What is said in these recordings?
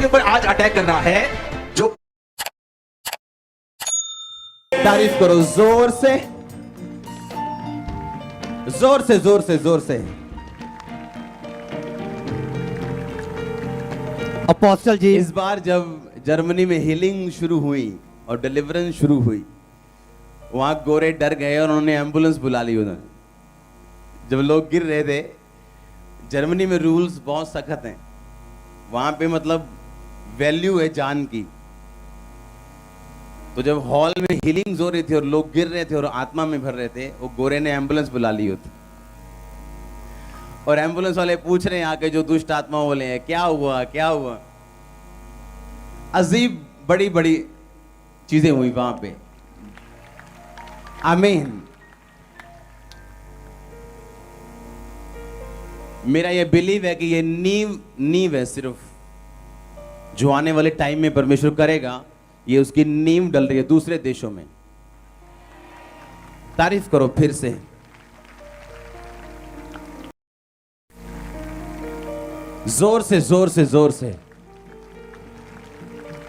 ऊपर आज अटैक कर रहा है जो तारीफ करो जोर से जोर से जोर से जोर से। अपोस्टल जी, इस बार जब जर्मनी में हीलिंग शुरू हुई और डिलीवरेंस शुरू हुई, वहां गोरे डर गए और उन्होंने एम्बुलेंस बुला ली। उन्होंने जब लोग गिर रहे थे, जर्मनी में रूल्स बहुत सख्त हैं, वहां पे मतलब वैल्यू है जान की। तो जब हॉल में हीलिंग्स हो रही थी और लोग गिर रहे थे और आत्मा में भर रहे थे, वो गोरे ने एम्बुलेंस बुला ली होती और एम्बुलेंस वाले पूछ रहे हैं आके जो दुष्ट आत्मा बोले हैं क्या हुआ क्या हुआ। अजीब बड़ी बड़ी चीजें हुई वहां पे। आमीन। मेरा ये बिलीव है कि ये नींव है सिर्फ, जो आने वाले टाइम में परमेश्वर करेगा, ये उसकी नींव डल रही है दूसरे देशों में। तारीफ करो फिर से। जोर से जोर से जोर से।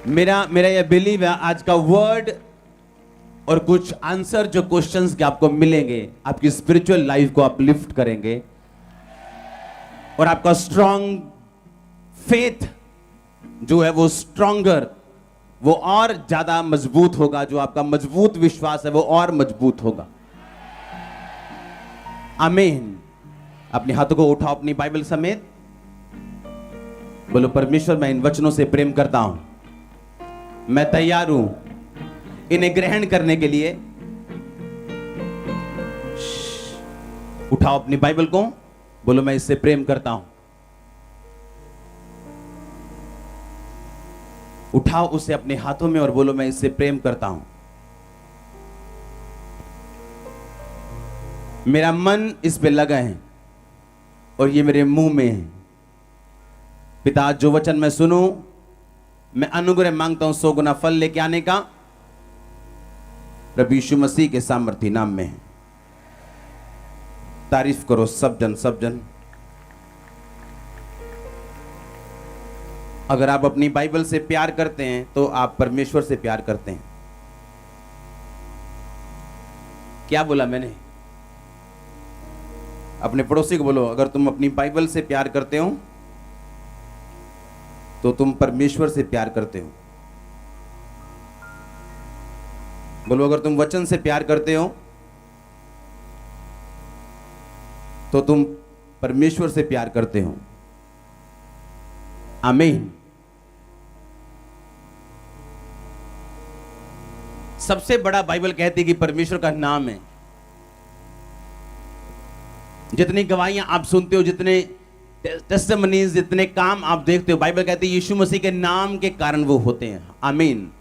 मेरा यह बिलीव है आज का वर्ड और कुछ आंसर जो क्वेश्चंस के आपको मिलेंगे, आपकी स्पिरिचुअल लाइफ को आप लिफ्ट करेंगे और आपका स्ट्रॉन्ग फेथ जो है वो स्ट्रॉन्गर, वो और ज्यादा मजबूत होगा। जो आपका मजबूत विश्वास है वो और मजबूत होगा। आमीन। अपने हाथों को उठाओ अपनी बाइबल समेत, बोलो परमेश्वर मैं इन वचनों से प्रेम करता हूं, मैं तैयार हूं इन्हें ग्रहण करने के लिए। उठाओ अपनी बाइबल को, बोलो मैं इससे प्रेम करता हूं। उठाओ उसे अपने हाथों में और बोलो मैं इससे प्रेम करता हूं। मेरा मन इस पे लगा है और ये मेरे मुंह में है। पिता, जो वचन मैं सुनूं, मैं अनुग्रह मांगता हूं 100 गुना फल लेके आने का, प्रभु यीशु मसीह के सामर्थी नाम में है। तारीफ करो सब जन सब जन। अगर आप अपनी बाइबल से प्यार करते हैं तो आप परमेश्वर से प्यार करते हैं। क्या बोला मैंने? अपने पड़ोसी को बोलो, अगर तुम अपनी बाइबल से प्यार करते हो तो तुम परमेश्वर से प्यार करते हो। बोलो, अगर तुम वचन से प्यार करते हो तो तुम परमेश्वर से प्यार करते हो। आमीन। सबसे बड़ा बाइबल कहती है कि परमेश्वर का नाम है। जितनी गवाहियां आप सुनते हो, जितने टेस्टिमनीज, जितने काम आप देखते हो, बाइबल कहती है यीशु मसीह के नाम के कारण वो होते हैं। आमीन।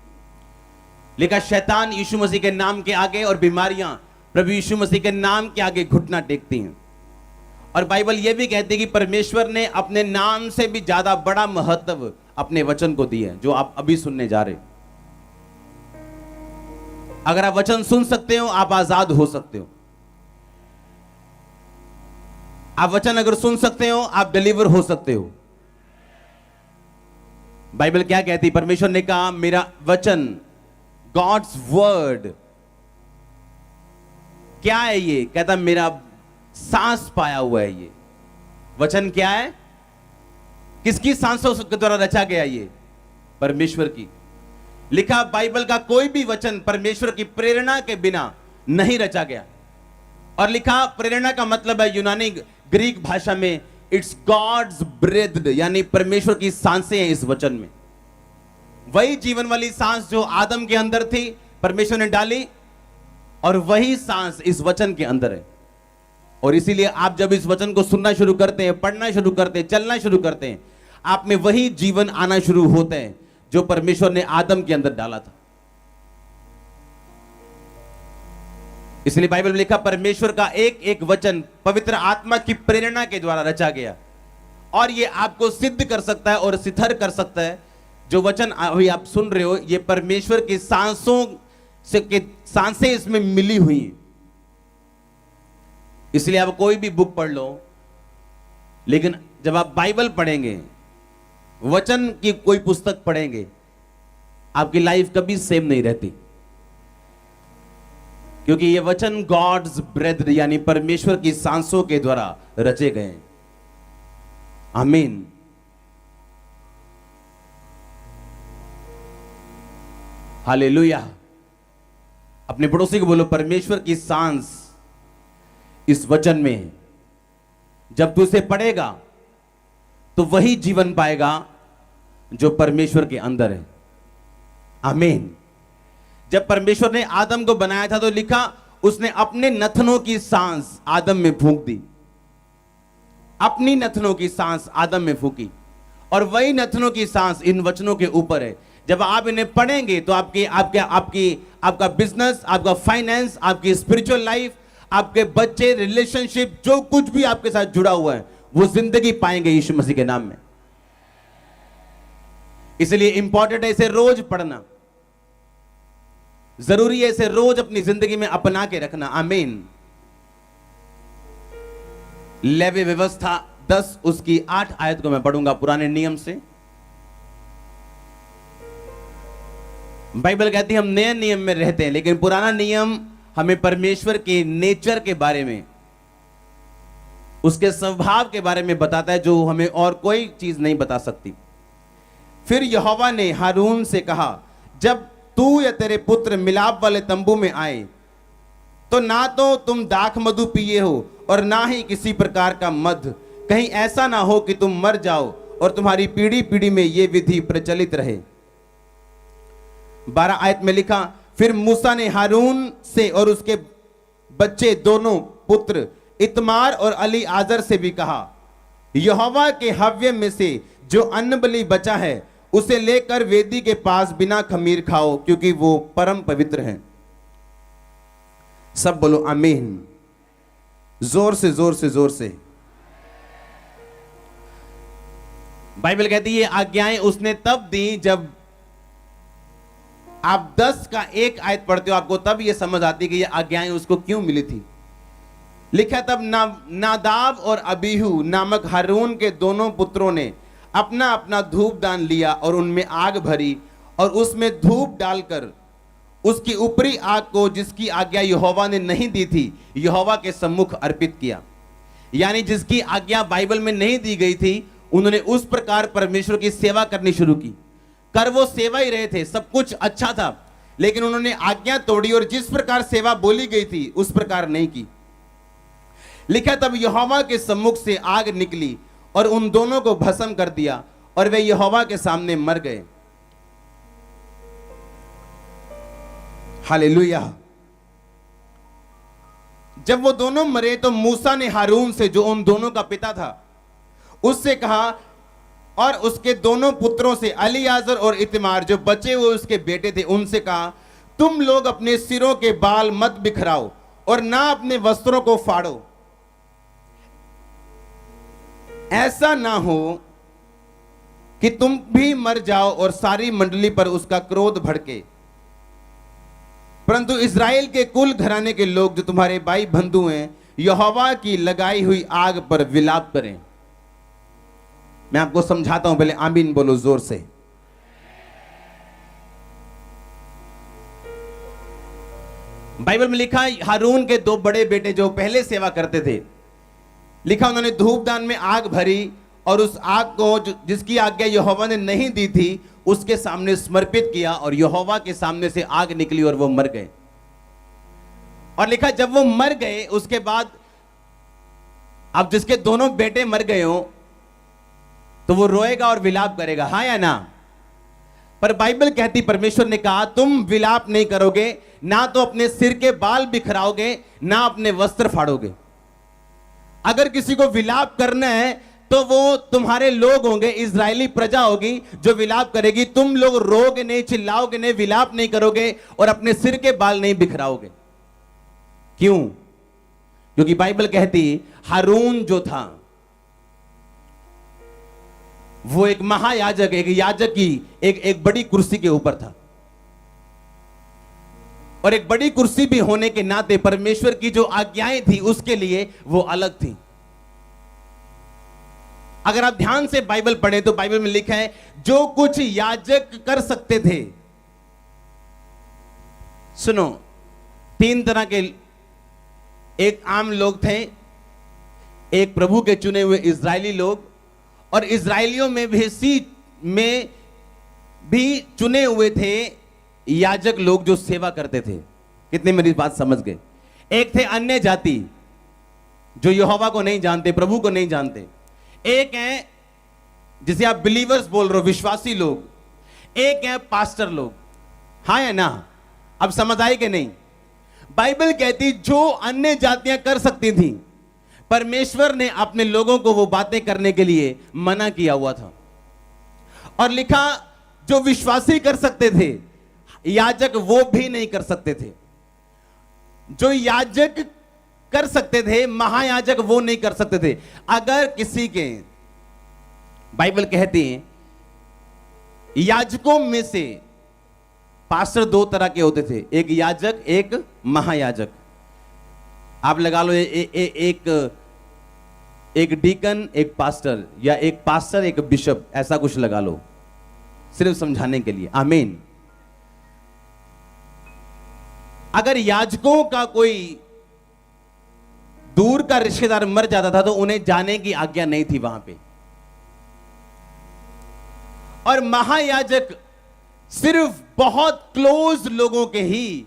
लेकिन शैतान यीशु मसीह के नाम के आगे और बीमारियां प्रभु यीशु मसीह के नाम के आगे घुटना टेकती हैं। और बाइबल यह भी कहती है कि परमेश्वर ने अपने नाम से भी ज्यादा बड़ा महत्व अपने वचन को दिया है, जो आप अभी सुनने जा रहे हो। अगर आप वचन सुन सकते हो, आप आजाद हो सकते हो। आप वचन अगर सुन सकते हो, आप डिलीवर हो सकते हो। बाइबल क्या कहती? परमेश्वर ने कहा मेरा वचन, गॉड्स वर्ड क्या है? ये कहता मेरा सांस पाया हुआ है। ये वचन क्या है? किसकी सांसों के द्वारा रचा गया? ये परमेश्वर की। लिखा बाइबल का कोई भी वचन परमेश्वर की प्रेरणा के बिना नहीं रचा गया। और लिखा प्रेरणा का मतलब है यूनानी ग्रीक भाषा में इट्स गॉड्स ब्रेथ, यानी परमेश्वर की सांसें हैं इस वचन में। वही जीवन वाली सांस जो आदम के अंदर थी परमेश्वर ने डाली, और वही सांस इस वचन के अंदर है। और इसीलिए आप जब इस वचन को सुनना शुरू करते हैं, पढ़ना शुरू करते हैं, चलना शुरू करते हैं, आप में वही जीवन आना शुरू होता है जो परमेश्वर ने आदम के अंदर डाला था। इसलिए बाइबल में लिखा परमेश्वर का एक एक वचन पवित्र आत्मा की प्रेरणा के द्वारा रचा गया, और ये आपको सिद्ध कर सकता है और सिथर कर सकता है। जो वचन अभी आप सुन रहे हो, ये परमेश्वर की सांसों से के सांसें इसमें मिली हुई हैं। इसलिए आप कोई भी बुक पढ़ लो, लेकिन जब आप बाइबल पढ़ेंगे वचन की कोई पुस्तक पढ़ेंगे, आपकी लाइफ कभी सेम नहीं रहती, क्योंकि ये वचन गॉड्स ब्रेथ यानी परमेश्वर की सांसों के द्वारा रचे गए हैं। आमीन। हालेलुया। अपने पड़ोसी को बोलो, परमेश्वर की सांस इस वचन में है। जब तू इसे पढ़ेगा तो वही जीवन पाएगा जो परमेश्वर के अंदर है। आमीन। जब परमेश्वर ने आदम को बनाया था तो लिखा, उसने अपने नथनों की सांस आदम में फूंक दी। अपनी नथनों की सांस आदम में फूंकी, और वही नथनों की सांस इन वचनों के ऊपर है। जब आप इन्हें पढ़ेंगे तो आपका बिजनेस, आपका फाइनेंस, आपकी स्पिरिचुअल लाइफ, आपके बच्चे, रिलेशनशिप, जो कुछ भी आपके साथ जुड़ा हुआ है, वो जिंदगी पाएंगे यीशु मसीह के नाम में। इसलिए इंपॉर्टेंट है इसे रोज पढ़ना, जरूरी है इसे रोज अपनी जिंदगी में अपना के रखना। आमीन। लेवी व्यवस्था 10 उसकी 8 आयत को मैं पढ़ूंगा पुराने नियम से। बाइबल कहती है हम नए नियम में रहते हैं, लेकिन पुराना नियम हमें परमेश्वर के नेचर के बारे में, उसके स्वभाव के बारे में बताता है, जो हमें और कोई चीज नहीं बता सकती। फिर यहोवा ने हारून से कहा, जब तू या तेरे पुत्र मिलाप वाले तंबू में आए तो ना तो तुम दाख मधु पिए हो और ना ही किसी प्रकार का मध, कहीं ऐसा ना हो कि तुम मर जाओ और तुम्हारी पीढ़ी पीढ़ी में यह विधि प्रचलित रहे। 12 आयत में लिखा, फिर मूसा ने हारून से और उसके बच्चे दोनों पुत्र इतमार और अली आजर से भी कहा, यहोवा के हव्य में से जो अन्न बलि बचा है उसे लेकर वेदी के पास बिना खमीर खाओ, क्योंकि वो परम पवित्र हैं। सब बोलो आमीन। जोर से जोर से जोर से। बाइबल कहती है ये आज्ञाएं उसने तब दी, जब आप 10 का 1 आयत पढ़ते हो, आपको तब ये समझ आती है कि ये आज्ञाएं उसको क्यों मिली थी। लिखा, तब नादाब और अबीहू नामक हारून के दोनों पुत्रों ने अपना अपना धूप दान लिया और उनमें आग भरी और उसमें धूप डालकर उसकी ऊपरी आग को, जिसकी आज्ञा यहोवा ने नहीं दी थी, यहोवा के सम्मुख अर्पित किया। यानी जिसकी आज्ञा बाइबल में नहीं दी गई थी, उन्होंने उस प्रकार परमेश्वर की सेवा करनी शुरू की। कर वो सेवा ही रहे थे, सब कुछ अच्छा था, लेकिन उन्होंने आज्ञा तोड़ी और जिस प्रकार सेवा बोली गई थी उस प्रकार नहीं की। लिखा, तब यहोवा के सम्मुख से आग निकली और उन दोनों को भस्म कर दिया और वे यहोवा के सामने मर गए। हालेलुया। जब वो दोनों मरे तो मूसा ने हारून से, जो उन दोनों का पिता था, उससे कहा, और उसके दोनों पुत्रों से अलीआजर और इतमार, जो बचे हुए उसके बेटे थे, उनसे कहा, तुम लोग अपने सिरों के बाल मत बिखराओ और ना अपने वस्त्रों को फाड़ो, ऐसा ना हो कि तुम भी मर जाओ और सारी मंडली पर उसका क्रोध भड़के। परंतु इस्राएल के कुल घराने के लोग, जो तुम्हारे भाई बंधु हैं, यहोवा की लगाई हुई आग पर विलाप करें। मैं आपको समझाता हूं, पहले आमीन बोलो जोर से। बाइबल में लिखा, हारून के 2 बड़े बेटे जो पहले सेवा करते थे, लिखा उन्होंने धूपदान में आग भरी और उस आग को, जिसकी आज्ञा यहोवा ने नहीं दी थी, उसके सामने समर्पित किया और यहोवा के सामने से आग निकली और वो मर गए। और लिखा, जब वो मर गए उसके बाद, अब जिसके दोनों बेटे मर गए हो तो वो रोएगा और विलाप करेगा, हाँ या ना? पर बाइबल कहती, परमेश्वर ने कहा, तुम विलाप नहीं करोगे, ना तो अपने सिर के बाल बिखराओगे, ना अपने वस्त्र फाड़ोगे। अगर किसी को विलाप करना है तो वो तुम्हारे लोग होंगे, इजरायली प्रजा होगी जो विलाप करेगी। तुम लोग रोगे नहीं, चिल्लाओगे नहीं, विलाप नहीं करोगे और अपने सिर के बाल नहीं बिखराओगे। क्यों? क्योंकि बाइबल कहती, हारून जो था वो एक महायाजक, एक याजक की एक बड़ी कुर्सी के ऊपर था, और एक बड़ी कुर्सी भी होने के नाते परमेश्वर की जो आज्ञाएं थी उसके लिए वो अलग थी। अगर आप ध्यान से बाइबल पढ़ें तो बाइबल में लिखा है जो कुछ याजक कर सकते थे। सुनो, 3 तरह के, एक आम लोग थे, एक प्रभु के चुने हुए इजरायली लोग, और इजरायलियों में भी चुने हुए थे याजक लोग जो सेवा करते थे। कितने मेरी बात समझ गए? एक थे अन्य जाति जो यहोवा को नहीं जानते, प्रभु को नहीं जानते। एक है जिसे आप बिलीवर्स बोल रहे हो, विश्वासी लोग। एक है पास्टर लोग। हाँ या ना? अब समझ आए कि नहीं? बाइबल कहती जो अन्य जातियां कर सकती थी, परमेश्वर ने अपने लोगों को वो बातें करने के लिए मना किया हुआ था। और लिखा जो विश्वासी कर सकते थे, याजक वो भी नहीं कर सकते थे। जो याजक कर सकते थे, महायाजक वो नहीं कर सकते थे। अगर किसी के, बाइबल कहती है याजकों में से पास्टर 2 तरह के होते थे, एक याजक एक महायाजक। आप लगा लो एक डीकन एक पास्टर, या एक पास्टर एक बिशप, ऐसा कुछ लगा लो सिर्फ समझाने के लिए। आमीन। अगर याजकों का कोई दूर का रिश्तेदार मर जाता था तो उन्हें जाने की आज्ञा नहीं थी वहां पे। और महायाजक सिर्फ बहुत क्लोज लोगों के ही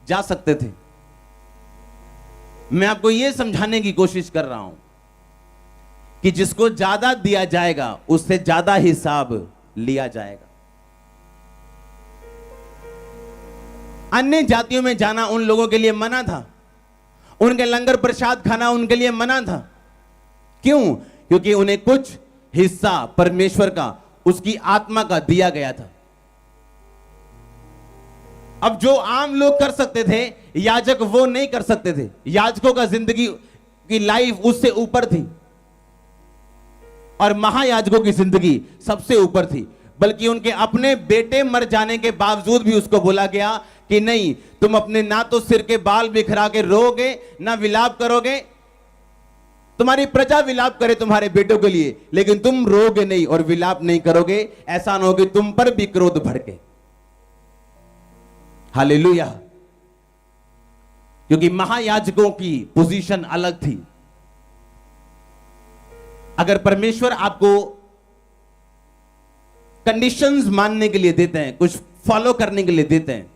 जा सकते थे। मैं आपको यह समझाने की कोशिश कर रहा हूं कि जिसको ज्यादा दिया जाएगा उससे ज्यादा हिसाब लिया जाएगा। अन्य जातियों में जाना उन लोगों के लिए मना था, उनके लंगर प्रसाद खाना उनके लिए मना था। क्यों? क्योंकि उन्हें कुछ हिस्सा परमेश्वर का, उसकी आत्मा का दिया गया था। अब जो आम लोग कर सकते थे, याजक वो नहीं कर सकते थे। याजकों का जिंदगी की लाइफ उससे ऊपर थी, और महायाजकों की जिंदगी सबसे ऊपर थी। बल्कि उनके अपने बेटे मर जाने के बावजूद भी उसको बोला गया कि नहीं, तुम अपने ना तो सिर के बाल बिखरा के रोगे, ना विलाप करोगे। तुम्हारी प्रजा विलाप करे तुम्हारे बेटों के लिए, लेकिन तुम रोगे नहीं और विलाप नहीं करोगे। ऐसा ना हो कि तुम पर भी क्रोध भड़के। हालेलुया। क्योंकि महायाजकों की पोजीशन अलग थी। अगर परमेश्वर आपको कंडीशंस मानने के लिए देते हैं, कुछ फॉलो करने के लिए देते हैं,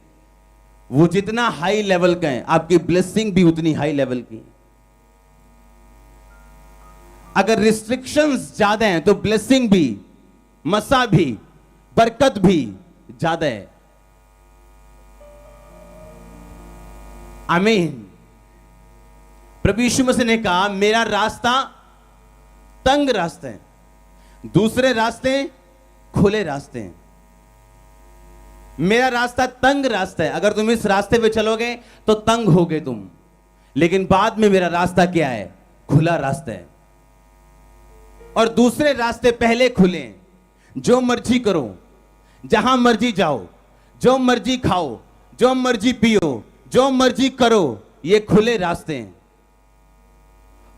वो जितना हाई लेवल का है, आपकी ब्लेसिंग भी उतनी हाई लेवल की। अगर रिस्ट्रिक्शंस ज्यादा हैं तो ब्लेसिंग भी, मसा भी, बरकत भी ज्यादा है। आमीन। प्रभु यीशु मसीह ने कहा मेरा रास्ता तंग रास्ते हैं, दूसरे रास्ते खुले रास्ते हैं। मेरा रास्ता तंग रास्ता है, अगर तुम इस रास्ते पे चलोगे तो तंग होगे तुम, लेकिन बाद में मेरा रास्ता क्या है? खुला रास्ता है। और दूसरे रास्ते पहले खुले हैं। जो मर्जी करो, जहां मर्जी जाओ, जो मर्जी खाओ, जो मर्जी पियो, जो मर्जी करो, ये खुले रास्ते हैं।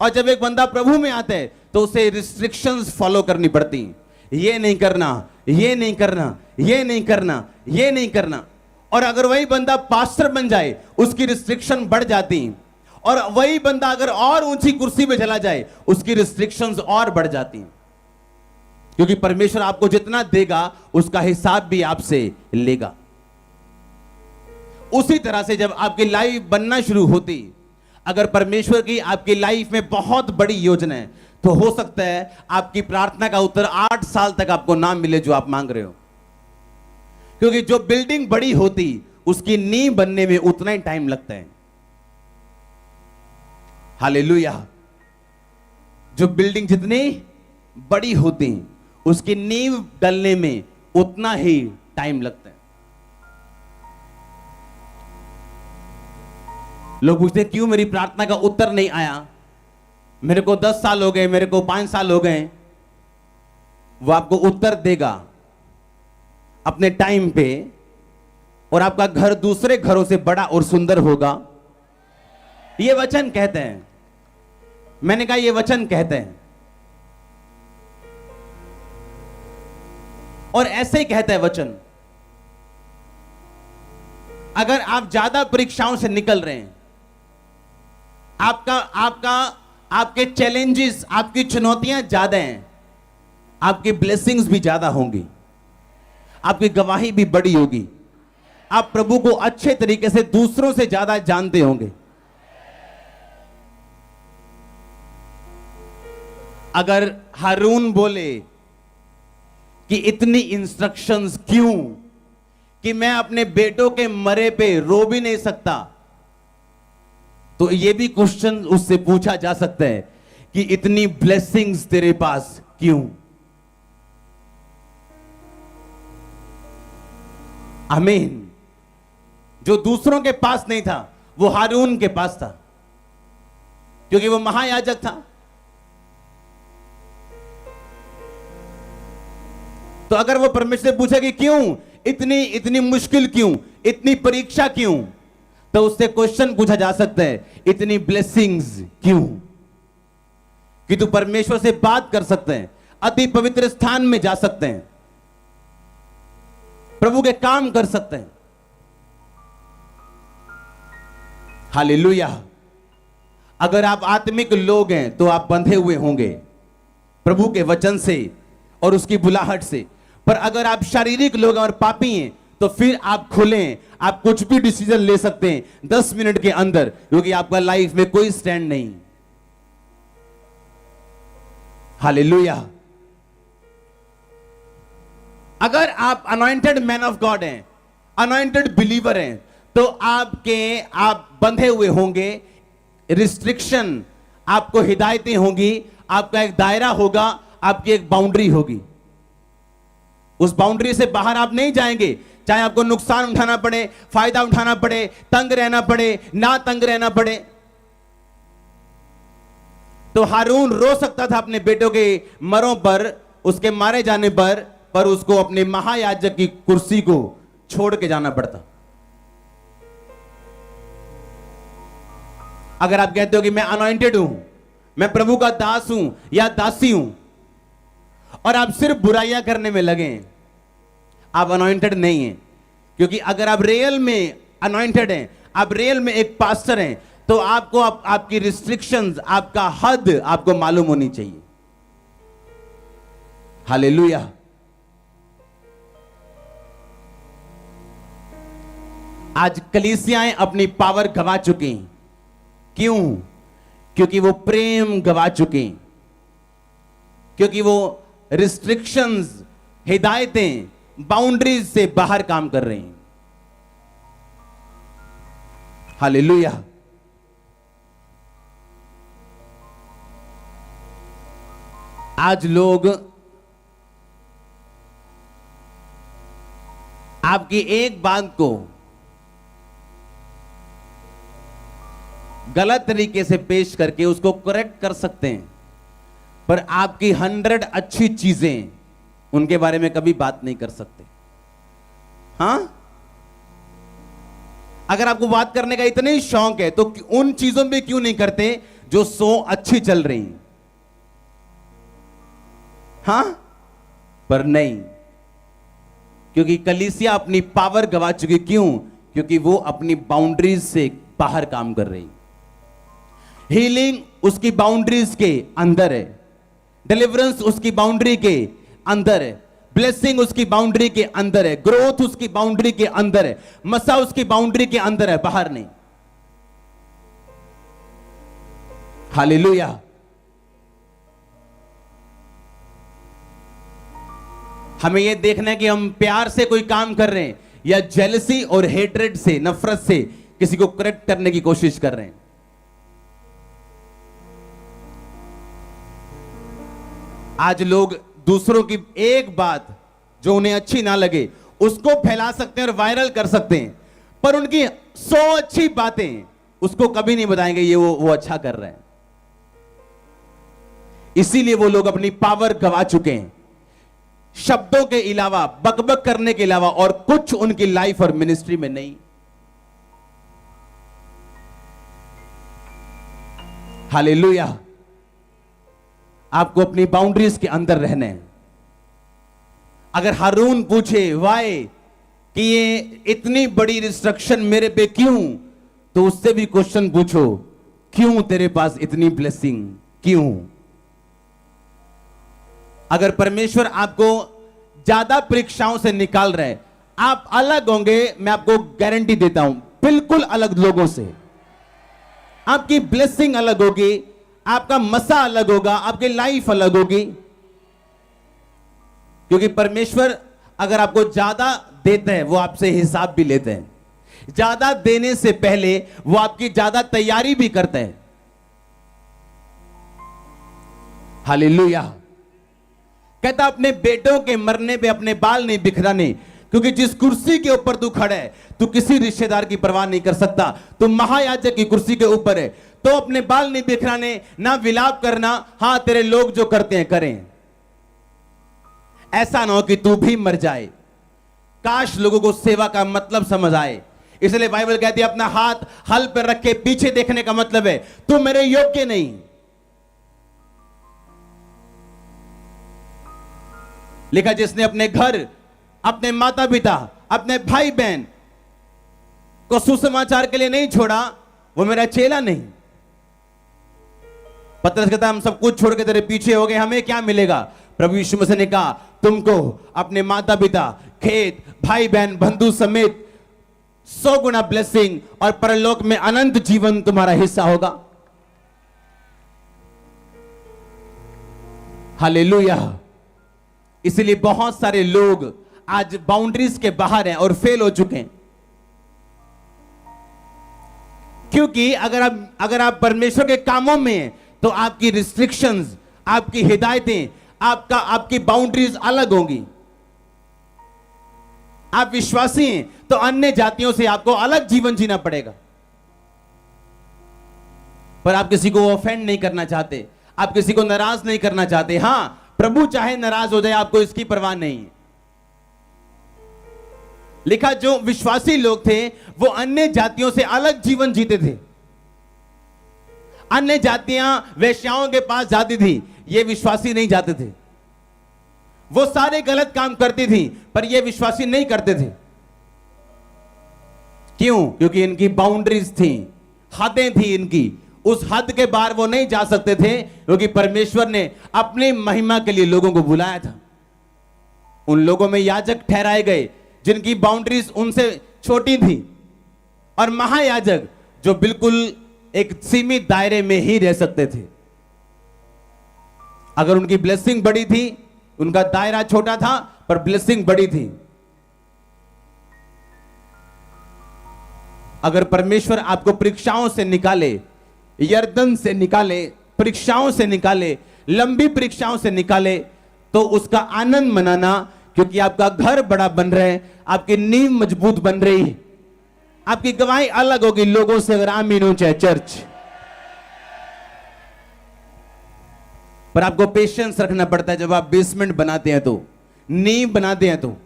और जब एक बंदा प्रभु में आता है तो उसे रिस्ट्रिक्शंस फॉलो करनी पड़ती हैं। ये नहीं करना, ये नहीं करना, ये नहीं करना, ये नहीं करना। और अगर वही बंदा पास्टर बन जाए उसकी रिस्ट्रिक्शन बढ़ जाती हैं। और वही बंदा अगर और ऊंची कुर्सी पे चला जाए उसकी रिस्ट्रिक्शंस और बढ़ जाती हैं। क्योंकि परमेश्वर आपको जितना देगा उसका हिसाब भी आपसे लेगा। उसी तरह से जब आपकी लाइफ बनना शुरू होती, अगर परमेश्वर की आपकी लाइफ में बहुत बड़ी योजना है तो हो सकता है आपकी प्रार्थना का उत्तर 8 साल तक आपको ना मिले जो आप मांग रहे हो। क्योंकि जो बिल्डिंग बड़ी होती उसकी नींव बनने में उतना ही टाइम लगता है। हालेलुया। जो बिल्डिंग जितनी बड़ी होती उसकी नींव डलने में उतना ही टाइम लगता है। लोग पूछते हैं क्यों मेरी प्रार्थना का उत्तर नहीं आया? मेरे को 10 साल हो गए, मेरे को 5 साल हो गए। वो आपको उत्तर देगा अपने टाइम पे, और आपका घर दूसरे घरों से बड़ा और सुंदर होगा। ये वचन कहते हैं। मैंने कहा ये वचन कहते हैं। और ऐसे ही कहता है वचन, अगर आप ज्यादा परीक्षाओं से निकल रहे हैं, आपके चैलेंजेस, आपकी चुनौतियां ज्यादा हैं, आपकी ब्लेसिंग्स भी ज्यादा होंगी, आपकी गवाही भी बड़ी होगी, आप प्रभु को अच्छे तरीके से दूसरों से ज्यादा जानते होंगे। अगर हारून बोले कि इतनी इंस्ट्रक्शंस क्यों, कि मैं अपने बेटों के मरे पे रो भी नहीं सकता, तो यह भी क्वेश्चन उससे पूछा जा सकता है कि इतनी ब्लेसिंग्स तेरे पास क्यों। आमीन। जो दूसरों के पास नहीं था वो हारून के पास था, क्योंकि वो महायाजक था। तो अगर वो परमेश्वर से पूछे कि क्यों, इतनी मुश्किल क्यों, इतनी परीक्षा क्यों, तो उससे क्वेश्चन पूछा जा सकता है, इतनी ब्लेसिंग्स क्यों, कि तू परमेश्वर से बात कर सकते हैं, अति पवित्र स्थान में जा सकते हैं, प्रभु के काम कर सकते हैं। हालेलुया। अगर आप आत्मिक लोग हैं तो आप बंधे हुए होंगे प्रभु के वचन से और उसकी बुलाहट से, पर अगर आप शारीरिक लोग हैं और पापी हैं तो फिर आप खुलें, आप कुछ भी डिसीजन ले सकते हैं 10 मिनट के अंदर, क्योंकि आपका लाइफ में कोई स्टैंड नहीं। हालेलुया। अगर आप अनॉइंटेड मैन ऑफ गॉड हैं, अनॉइंटेड बिलीवर हैं, तो आप बंधे हुए होंगे, रिस्ट्रिक्शन, आपको हिदायतें होंगी, आपका एक दायरा होगा, आपकी एक बाउंड्री होगी। उस बाउंड्री से बाहर आप नहीं जाएंगे, चाहे आपको नुकसान उठाना पड़े, फायदा उठाना पड़े, तंग रहना पड़े, ना तंग रहना पड़े। तो हारून रो सकता था अपने बेटों के मरों पर, उसके मारे जाने पर उसको अपने महायाजक की कुर्सी को छोड़ के जाना पड़ता। अगर आप कहते हो कि मैं अनॉइंटेड हूं, मैं प्रभु का दास हूं या दासी हूं, और आप सिर्फ बुराइयां करने में लगे हैं, आप अनॉइंटेड नहीं हैं। क्योंकि अगर आप रियल में अनॉइंटेड हैं, आप रियल में एक पास्टर हैं, तो आपको आपकी रिस्ट्रिक्शंस, आपका हद आपको मालूम होनी चाहिए। हालेलुया। आज कलीसियाएं अपनी पावर गंवा चुकी हैं। क्यों? क्योंकि वो प्रेम गंवा चुके हैं, क्योंकि वो रिस्ट्रिक्शंस, हिदायतें, बाउंड्रीज से बाहर काम कर रहे हैं। हालेलुया। आज लोग आपकी एक बात को गलत तरीके से पेश करके उसको करेक्ट कर सकते हैं, पर आपकी 100 अच्छी चीजें उनके बारे में कभी बात नहीं कर सकते। हां, अगर आपको बात करने का इतना ही शौक है तो उन चीजों पे क्यों नहीं करते जो 100 अच्छी चल रही हैं? हां, पर नहीं, क्योंकि कलीसिया अपनी पावर गंवा चुकी। क्यों? क्योंकि वो अपनी बाउंड्रीज से बाहर काम कर रही। हीलिंग उसकी बाउंड्रीज के अंदर है, डिलीवरेंस उसकी बाउंड्री के अंदर है, ब्लेसिंग उसकी बाउंड्री के अंदर है, ग्रोथ उसकी बाउंड्री के अंदर है, मसा उसकी बाउंड्री के अंदर है, बाहर नहीं। हालेलुया। हमें यह देखना है कि हम प्यार से कोई काम कर रहे हैं या जेलसी और हेट्रेड से, नफरत से किसी को करेक्ट करने की कोशिश कर रहे हैं। आज लोग दूसरों की एक बात जो उन्हें अच्छी ना लगे उसको फैला सकते हैं और वायरल कर सकते हैं, पर उनकी 100 अच्छी बातें उसको कभी नहीं बताएंगे ये वो अच्छा कर रहे हैं। इसीलिए वो लोग अपनी पावर गंवा चुके हैं। शब्दों के अलावा, बकबक करने के अलावा और कुछ उनकी लाइफ और मिनिस्ट्री में नहीं। हालेलुया। आपको अपनी बाउंड्रीज के अंदर रहना है। अगर हारून पूछे वाई कि ये इतनी बड़ी रिस्ट्रक्शन मेरे पे क्यों, तो उससे भी क्वेश्चन पूछो, क्यों तेरे पास इतनी ब्लेसिंग, क्यों? अगर परमेश्वर आपको ज्यादा परीक्षाओं से निकाल रहे, आप अलग होंगे, मैं आपको गारंटी देता हूं, बिल्कुल अलग लोगों से। आपकी ब्लेसिंग अलग होगी, आपका मसा अलग होगा, आपकी लाइफ अलग होगी। क्योंकि परमेश्वर अगर आपको ज्यादा देते हैं, वो आपसे हिसाब भी लेते हैं। ज्यादा देने से पहले वो आपकी ज्यादा तैयारी भी करते हैं। हालेलुया। कहता अपने बेटों के मरने पे अपने बाल नहीं बिखराने, क्योंकि जिस कुर्सी के ऊपर तू खड़ा है, तू किसी रिश्तेदार की परवाह नहीं कर सकता। तू महायाजक की कुर्सी के ऊपर है, तो अपने बाल नहीं बिखराने, ना विलाप करना। हां, तेरे लोग जो करते हैं करें, ऐसा ना हो कि तू भी मर जाए। काश लोगों को सेवा का मतलब समझ आए। इसलिए बाइबल कहती है अपना हाथ हल पर रख के पीछे देखने का मतलब है तू मेरे योग्य नहीं। लिखा जिसने अपने घर, अपने माता पिता, अपने भाई बहन को सुसमाचार के लिए नहीं छोड़ा, वो मेरा चेला नहीं। पतरस कहता हम सब कुछ छोड़ के तेरे पीछे हो गए, हमें क्या मिलेगा? प्रभु यीशु मसीह ने कहा तुमको अपने माता पिता, खेत, भाई बहन, बंधु समेत 100 गुना ब्लेसिंग और परलोक में अनंत जीवन तुम्हारा हिस्सा होगा। हालेलुया। इसलिए बहुत सारे लोग आज बाउंड्रीज के बाहर हैं और फेल हो चुके हैं। क्योंकि अगर आप परमेश्वर के कामों में हैं, तो आपकी रिस्ट्रिक्शंस, आपकी हिदायतें, आपकी बाउंड्रीज अलग होंगी। आप विश्वासी हैं तो अन्य जातियों से आपको अलग जीवन जीना पड़ेगा। पर आप किसी को ऑफेंड नहीं करना चाहते, आप किसी को नाराज नहीं करना चाहते। हां, प्रभु चाहे नाराज हो जाए, आपको इसकी परवाह नहीं है। लिखा जो विश्वासी लोग थे वो अन्य जातियों से अलग जीवन जीते थे। अन्य जातियां वेश्याओं के पास जाती थी, ये विश्वासी नहीं जाते थे। वो सारे गलत काम करती थी, पर ये विश्वासी नहीं करते थे। क्यों? क्योंकि इनकी बाउंड्रीज थी, हदें थी इनकी। उस हद के बाहर वो नहीं जा सकते थे, क्योंकि परमेश्वर ने अपनी महिमा के लिए लोगों को बुलाया था। उन लोगों में याजक ठहराए गए जिनकी बाउंड्रीज उनसे छोटी थी, और महायाजक जो बिल्कुल एक सीमित दायरे में ही रह सकते थे। अगर उनकी ब्लेसिंग बड़ी थी, उनका दायरा छोटा था पर ब्लेसिंग बड़ी थी। अगर परमेश्वर आपको परीक्षाओं से निकाले, यर्दन से निकाले, परीक्षाओं से निकाले, लंबी परीक्षाओं से निकाले, तो उसका आनंद मनाना, क्योंकि आपका घर बड़ा बन रहा है, आपकी नींव मजबूत बन रही है, आपकी गवाही अलग होगी लोगों से। अगर आमीन हो चाहे चर्च। पर आपको पेशेंस रखना पड़ता है। जब आप बेसमेंट बनाते हैं, तो नींव बनाते हैं, तो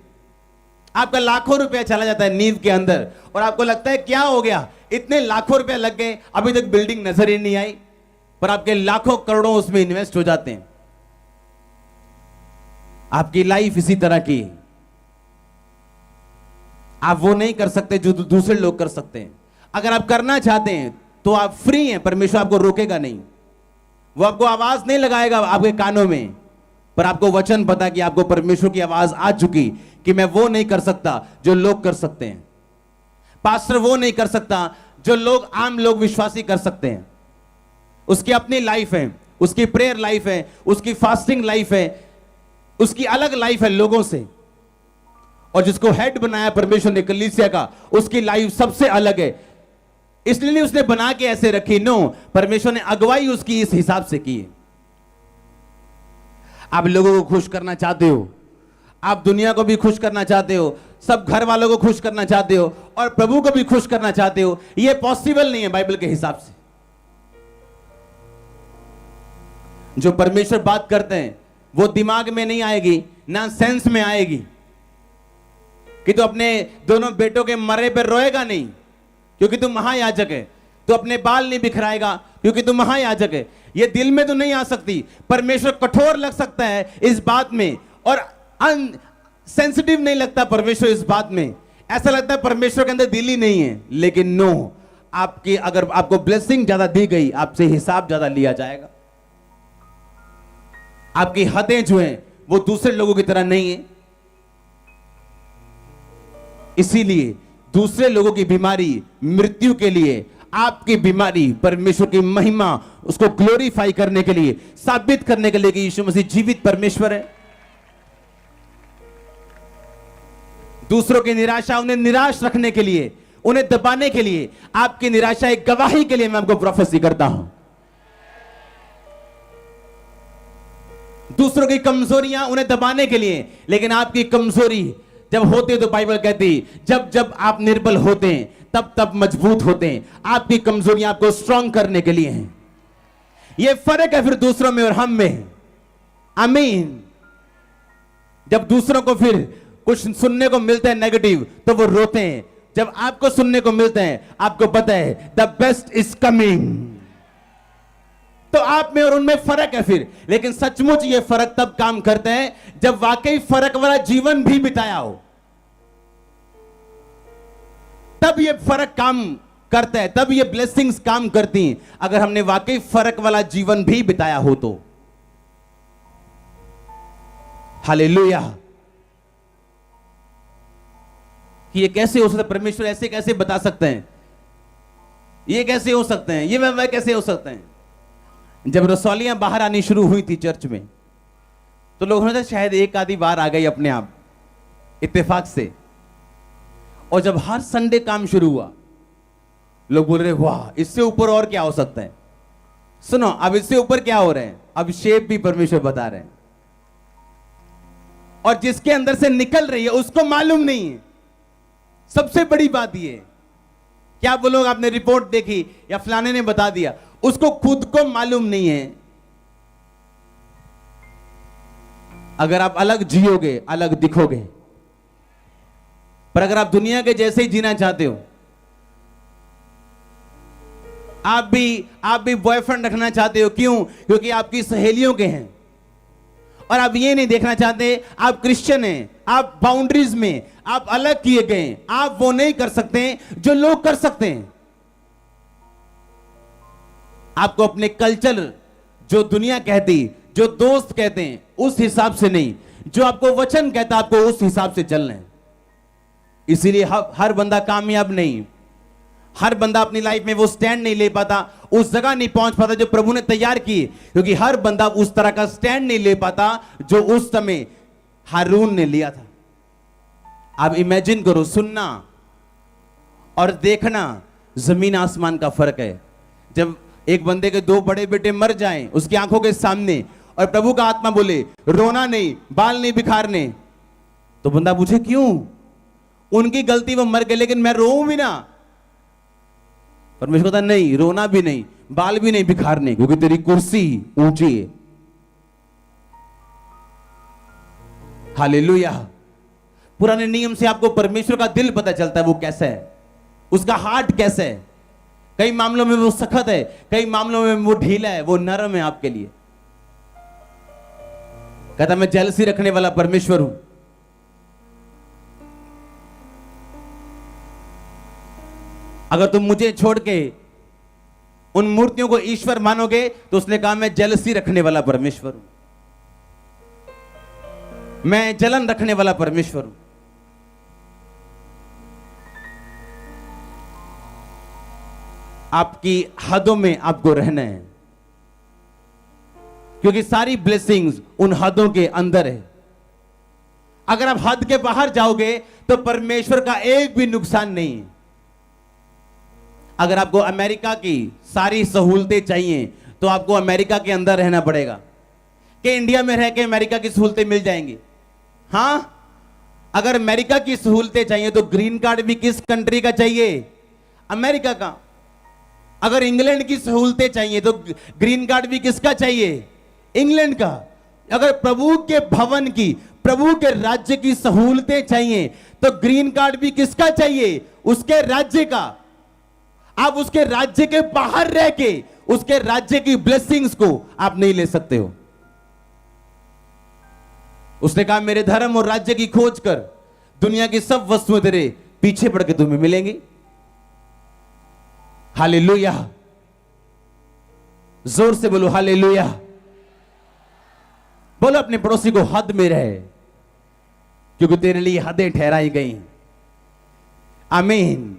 आपका लाखों रुपया चला जाता है नींव के अंदर, और आपको लगता है क्या हो गया, इतने लाखों रुपया लग गए, अभी तक बिल्डिंग नजर ही नहीं आई। पर आपके लाखों करोड़ों उसमें इन्वेस्ट हो जाते हैं। आपकी लाइफ इसी तरह की, आप वो नहीं कर सकते जो दूसरे लोग कर सकते हैं। अगर आप करना चाहते हैं तो आप फ्री हैं, परमेश्वर आपको रोकेगा नहीं। वो आपको आवाज नहीं लगाएगा आपके कानों में, पर आपको वचन पता कि आपको परमेश्वर की आवाज आ चुकी कि मैं वो नहीं कर सकता जो लोग कर सकते हैं। पास्टर वो नहीं कर सकता जो लोग, आम लोग विश्वासी कर सकते हैं। उसकी अपनी लाइफ है, उसकी प्रेयर लाइफ है, उसकी फास्टिंग लाइफ है, उसकी अलग लाइफ है लोगों से। और जिसको हेड बनाया परमेश्वर ने कलीसिया का, उसकी लाइफ सबसे अलग है। इसलिए नहीं उसने बना के ऐसे रखी, नो, परमेश्वर ने अगुवाई उसकी इस हिसाब से की है। आप लोगों को खुश करना चाहते हो, आप दुनिया को भी खुश करना चाहते हो, सब घर वालों को खुश करना चाहते हो, और प्रभु को भी खुश करना चाहते हो। यह पॉसिबल नहीं है बाइबल के हिसाब से। जो परमेश्वर बात करते हैं वो दिमाग में नहीं आएगी, ना सेंस में आएगी। कि तू अपने दोनों बेटों के मरे पर रोएगा नहीं क्योंकि तू महायाजक है, तू अपने बाल नहीं बिखराएगा क्योंकि तू महायाजक है। ये दिल में तो नहीं आ सकती। परमेश्वर कठोर लग सकता है इस बात में, और सेंसिटिव नहीं लगता परमेश्वर इस बात में, ऐसा लगता है परमेश्वर के अंदर दिल ही नहीं है। लेकिन नो, आपकी अगर आपको ब्लेसिंग ज्यादा दी गई, आपसे हिसाब ज्यादा लिया जाएगा। आपकी हदें जो हैं वो दूसरे लोगों की तरह नहीं है। इसीलिए दूसरे लोगों की बीमारी मृत्यु के लिए, आपकी बीमारी परमेश्वर की महिमा, उसको ग्लोरीफाई करने के लिए, साबित करने के लिए कि यीशु मसीह जीवित परमेश्वर है। दूसरों की निराशा उन्हें निराश रखने के लिए, उन्हें दबाने के लिए, आपकी निराशा एक गवाही के लिए मैं आपको प्रोफेसी करता हूं। दूसरों की कमजोरियां उन्हें दबाने के लिए, लेकिन आपकी कमजोरी जब होते तो बाइबल कहती जब जब आप निर्बल होते हैं तब तब मजबूत होते हैं। आपकी कमजोरियां आपको स्ट्रांग करने के लिए हैं। यह फर्क है फिर दूसरों में और हम में। आमीन। जब दूसरों को फिर कुछ सुनने को मिलता है नेगेटिव तो वो रोते हैं, जब आपको सुनने को मिलता है आपको पता है द बेस्ट इज कमिंग। तो आप में और उनमें फर्क है फिर। लेकिन सचमुच ये फर्क तब काम करते हैं जब वाकई फर्क वाला जीवन भी बिताया हो, तब ये फर्क काम करता है, तब ये ब्लेसिंग्स काम करती हैं। अगर हमने वाकई फर्क वाला जीवन भी बिताया हो तो। हालेलुया। कि ये कैसे हो सकता है, परमेश्वर ऐसे कैसे बता सकते हैं, ये कैसे हो सकते हैं, ये वह कैसे हो सकते हैं। जब रसौलियां बाहर आनी शुरू हुई थी चर्च में, तो लोगों ने शायद एक आधी बार आ गई अपने आप इत्तेफाक से। और जब हर संडे काम शुरू हुआ, लोग बोल रहे वाह, इससे ऊपर और क्या हो सकता है। सुनो, अब इससे ऊपर क्या हो रहे हैं, अब शेप भी परमेश्वर बता रहे हैं। और जिसके अंदर से निकल रही है उसको मालूम नहीं है। सबसे बड़ी बात यह, क्या वो लोग आपने रिपोर्ट देखी या फलाने ने बता दिया, उसको खुद को मालूम नहीं है। अगर आप अलग जियोगे अलग दिखोगे, पर अगर आप दुनिया के जैसे ही जीना चाहते हो, आप भी बॉयफ्रेंड रखना चाहते हो, क्यों? क्योंकि आपकी सहेलियों के हैं। और आप ये नहीं देखना चाहते आप क्रिश्चियन हैं, आप बाउंड्रीज में, आप अलग किए गए, आप वो नहीं कर सकते जो लोग कर सकते हैं। आपको अपने कल्चर, जो दुनिया कहती, जो दोस्त कहते हैं, उस हिसाब से नहीं, जो आपको वचन कहता आपको उस हिसाब से चलना है। इसीलिए हर बंदा कामयाब नहीं, हर बंदा अपनी लाइफ में वो स्टैंड नहीं ले पाता, उस जगह नहीं पहुंच पाता जो प्रभु ने तैयार की, क्योंकि हर बंदा उस तरह का स्टैंड नहीं ले पाता जो उस समय हारून ने लिया था। आप इमेजिन करो, सुनना और देखना जमीन आसमान का फर्क है। जब एक बंदे के 2 बड़े बेटे मर जाएं उसकी आंखों के सामने, और प्रभु का आत्मा बोले रोना नहीं, बाल नहीं बिखारने, तो बंदा पूछे क्यों? उनकी गलती, वो मर गए, लेकिन मैं रोऊं भी ना। परमेश्वर कहता नहीं, रोना भी नहीं, बाल भी नहीं बिखारने, क्योंकि तेरी कुर्सी ऊंची है। हालेलुया। पुराने नियम से आपको परमेश्वर का दिल पता चलता है वो कैसा है, उसका हार्ट कैसा है। कई मामलों में वो सख्त है, कई मामलों में वो ढीला है, वो नरम है आपके लिए। कहता मैं जेलसी रखने वाला परमेश्वर हूं। अगर तुम मुझे छोड़ के उन मूर्तियों को ईश्वर मानोगे, तो उसने कहा मैं जेलसी रखने वाला परमेश्वर हूं, मैं जलन रखने वाला परमेश्वर हूं। आपकी हदों में आपको रहना है, क्योंकि सारी ब्लेसिंग्स उन हदों के अंदर है। अगर आप हद के बाहर जाओगे तो परमेश्वर का एक भी नुकसान नहीं है। अगर आपको अमेरिका की सारी सहूलतें चाहिए तो आपको अमेरिका के अंदर रहना पड़ेगा, कि इंडिया में रह के अमेरिका की सहूलतें मिल जाएंगी। हां, अगर अमेरिका की सहूलतें चाहिए तो ग्रीन कार्ड भी किस कंट्री का चाहिए? अमेरिका का। अगर इंग्लैंड की सहूलतें चाहिए तो ग्रीन कार्ड भी किसका चाहिए? इंग्लैंड का। अगर प्रभु के भवन की, प्रभु के राज्य की सहूलतें चाहिए तो ग्रीन कार्ड भी किसका चाहिए? उसके राज्य का। आप उसके राज्य के बाहर रह के उसके राज्य की ब्लेसिंग्स को आप नहीं ले सकते हो। उसने कहा मेरे धर्म और राज्य की खोज कर, दुनिया की सब वस्तुएं तेरे पीछे पड़ के तुम्हें मिलेंगी। हालेलुया, जोर से बोलो हालेलुया। बोलो अपने पड़ोसी को हद में रहे, क्योंकि तेरे लिए हदें ठहराई गई। आमीन।